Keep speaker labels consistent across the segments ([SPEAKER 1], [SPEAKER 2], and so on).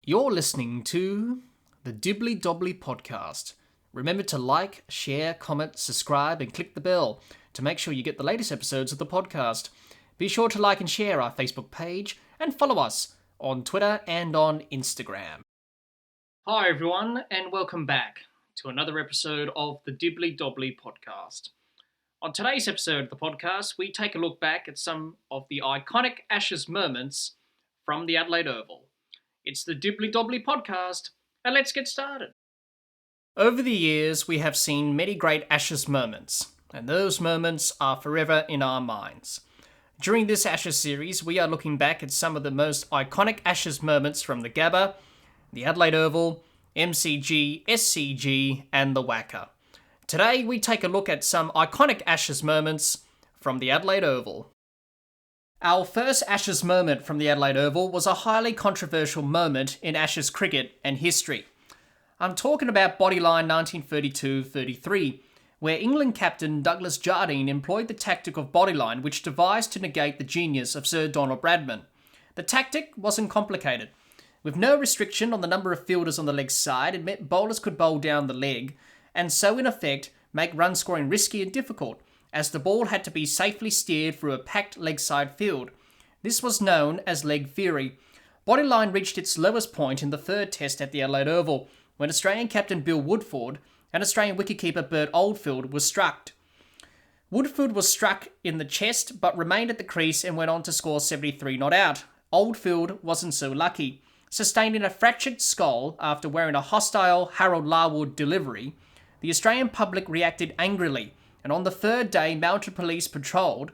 [SPEAKER 1] You're listening to the Dibbly Dobbly Podcast. Remember to like, share, comment, subscribe, and click the bell to make sure you get the latest episodes of the podcast. Be sure to like and share our Facebook page and follow us on Twitter and on Instagram. Hi everyone, and welcome back to another episode of the Dibbly Dobbly Podcast. On today's episode of the podcast, we take a look back at some of the iconic Ashes moments from the Adelaide Oval. It's the Dibbly Dobbly Podcast, and let's get started. Over the years, we have seen many great Ashes moments, and those moments are forever in our minds. During this Ashes series, we are looking back at some of the most iconic Ashes moments from the Gabba, the Adelaide Oval, MCG, SCG, and the Waugh. Today, we take a look at some iconic Ashes moments from the Adelaide Oval. Our first Ashes moment from the Adelaide Oval was a highly controversial moment in Ashes cricket and history. I'm talking about Bodyline 1932-33, where England captain Douglas Jardine employed the tactic of Bodyline, which devised to negate the genius of Sir Donald Bradman. The tactic wasn't complicated. With no restriction on the number of fielders on the leg side, it meant bowlers could bowl down the leg, and so in effect make run scoring risky and difficult, as the ball had to be safely steered through a packed leg side field. This was known as leg theory. Bodyline reached its lowest point in the third test at the Adelaide Oval, when Australian captain Bill Woodford and Australian wicketkeeper Bert Oldfield were struck. Woodford was struck in the chest but remained at the crease and went on to score 73 not out. Oldfield wasn't so lucky. Sustaining a fractured skull after wearing a hostile Harold Larwood delivery, the Australian public reacted angrily, and on the third day mounted police patrolled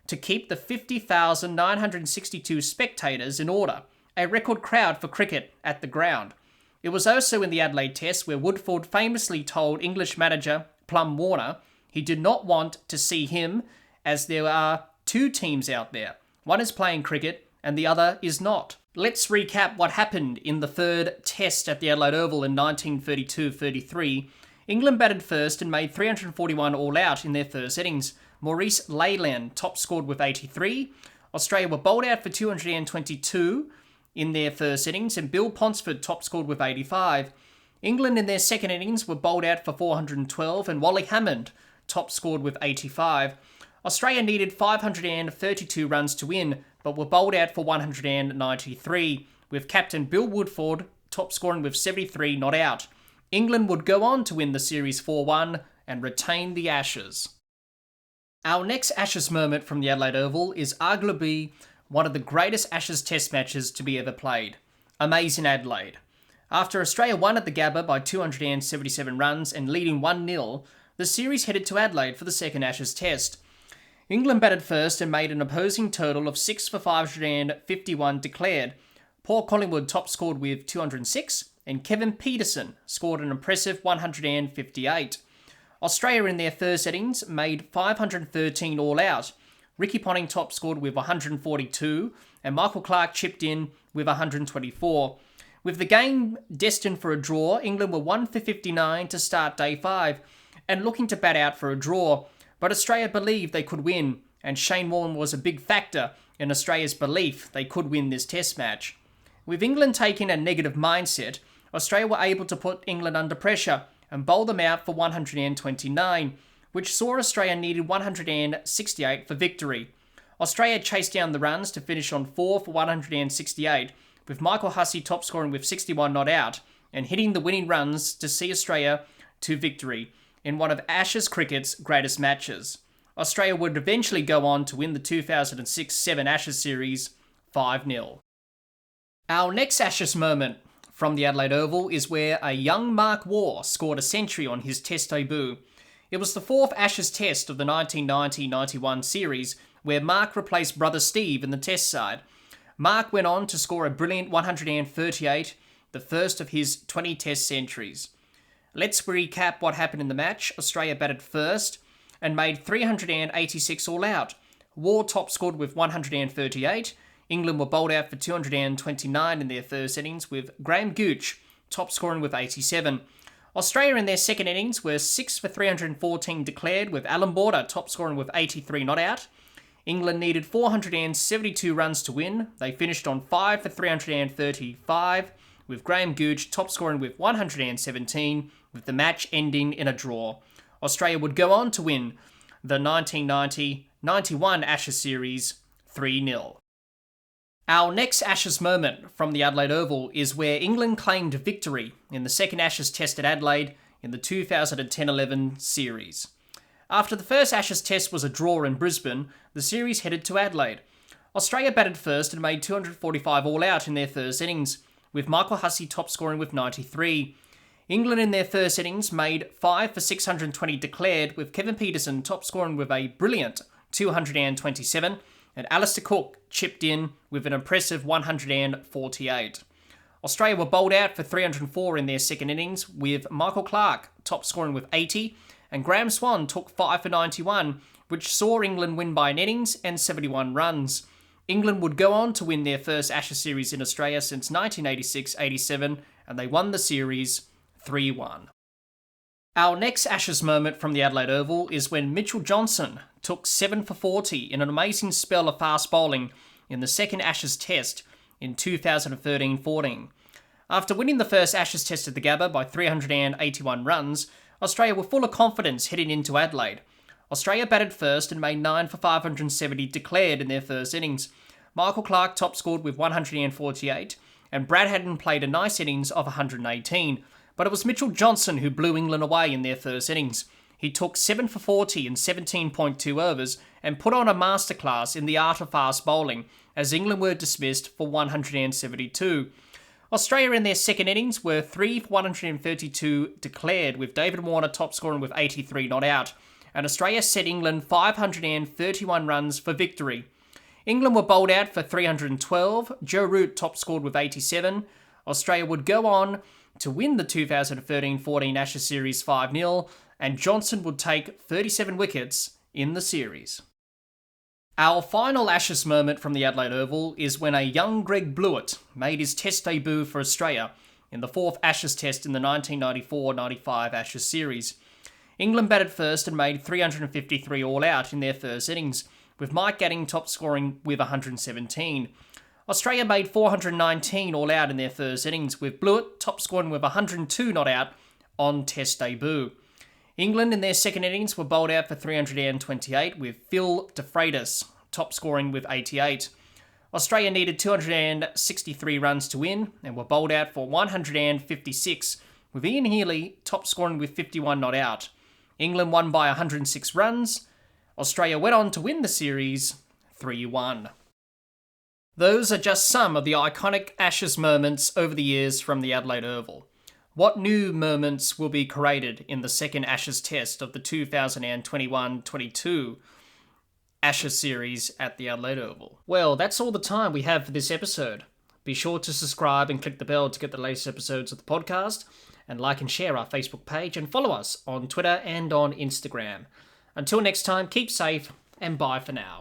[SPEAKER 1] to keep the 50,962 spectators in order, a record crowd for cricket at the ground. It was also in the Adelaide Test where Woodford famously told English manager Plum Warner he did not want to see him, as there are two teams out there. One is playing cricket and the other is not. Let's recap what happened in the third test at the Adelaide Oval in 1932-33. England batted first and made 341 all out in their first innings. Maurice Leyland top scored with 83. Australia were bowled out for 222 in their first innings, and Bill Ponsford top scored with 85. England in their second innings were bowled out for 412, and Wally Hammond top scored with 85. Australia needed 532 runs to win, but were bowled out for 193, with captain Bill Woodford top scoring with 73 not out. England would go on to win the series 4-1 and retain the Ashes. Our next Ashes moment from the Adelaide Oval is arguably one of the greatest Ashes test matches to be ever played. Amazing Adelaide. After Australia won at the Gabba by 277 runs and leading 1-0, the series headed to Adelaide for the second Ashes test. England batted first and made an opposing total of 6 for 551 declared. Paul Collingwood top scored with 206, and Kevin Peterson scored an impressive 158. Australia in their first innings made 513 all out. Ricky Ponting top scored with 142, and Michael Clarke chipped in with 124. With the game destined for a draw, England were 1 for 59 to start day 5, and looking to bat out for a draw. But Australia believed they could win, and Shane Warne was a big factor in Australia's belief they could win this test match. With England taking a negative mindset, Australia were able to put England under pressure and bowl them out for 129, which saw Australia needed 168 for victory. Australia chased down the runs to finish on 4 for 168, with Michael Hussey top scoring with 61 not out and hitting the winning runs to see Australia to victory in one of Ashes cricket's greatest matches. Australia would eventually go on to win the 2006-7 Ashes series 5-0. Our next Ashes moment from the Adelaide Oval is where a young Mark Waugh scored a century on his test debut. It was the fourth Ashes test of the 1990-91 series, where Mark replaced brother Steve in the test side. Mark went on to score a brilliant 138, the first of his 20 test centuries. Let's recap what happened in the match. Australia batted first and made 386 all out. Waugh top scored with 138. England were bowled out for 229 in their first innings, with Graham Gooch top scoring with 87. Australia in their second innings were 6 for 314 declared, with Alan Border top scoring with 83 not out. England needed 472 runs to win. They finished on 5 for 335, with Graham Gooch top scoring with 117, with the match ending in a draw. Australia would go on to win the 1990-91 Ashes series 3-0. Our next Ashes moment from the Adelaide Oval is where England claimed victory in the second Ashes test at Adelaide in the 2010-11 series. After the first Ashes test was a draw in Brisbane, the series headed to Adelaide. Australia batted first and made 245 all out in their first innings, with Michael Hussey top scoring with 93. England in their first innings made 5 for 620 declared, with Kevin Pietersen top scoring with a brilliant 227, and Alistair Cook chipped in with an impressive 148. Australia were bowled out for 304 in their second innings, with Michael Clarke top scoring with 80, and Graham Swan took 5 for 91, which saw England win by an innings and 71 runs. England would go on to win their first Ashes series in Australia since 1986-87, and they won the series 3-1. Our next Ashes moment from the Adelaide Oval is when Mitchell Johnson took 7 for 40 in an amazing spell of fast bowling in the second Ashes test in 2013-14. After winning the first Ashes test at the Gabba by 381 runs, Australia were full of confidence heading into Adelaide. Australia batted first and made 9 for 570 declared in their first innings. Michael Clarke top scored with 148, and Brad Haddin played a nice innings of 118. But it was Mitchell Johnson who blew England away in their first innings. He took 7 for 40 in 17.2 overs and put on a masterclass in the art of fast bowling, as England were dismissed for 172. Australia in their second innings were 3 for 132 declared, with David Warner top scoring with 83 not out, and Australia set England 531 runs for victory. England were bowled out for 312, Joe Root top scored with 87. Australia would go on to win the 2013-14 Ashes series 5-0, and Johnson would take 37 wickets in the series. Our final Ashes moment from the Adelaide Oval is when a young Greg Blewett made his test debut for Australia in the fourth Ashes test in the 1994-95 Ashes series. England batted first and made 353 all out in their first innings, with Mike Gatting top scoring with 117. Australia made 419 all out in their first innings, with Blewett top scoring with 102 not out on test debut. England in their second innings were bowled out for 328, with Phil de Freitas top scoring with 88. Australia needed 263 runs to win and were bowled out for 156, with Ian Healy top scoring with 51 not out. England won by 106 runs. Australia went on to win the series 3-1. Those are just some of the iconic Ashes moments over the years from the Adelaide Oval. What new moments will be created in the second Ashes test of the 2021-22 Ashes series at the Adelaide Oval? Well, that's all the time we have for this episode. Be sure to subscribe and click the bell to get the latest episodes of the podcast, and like and share our Facebook page and follow us on Twitter and on Instagram. Until next time, keep safe and bye for now.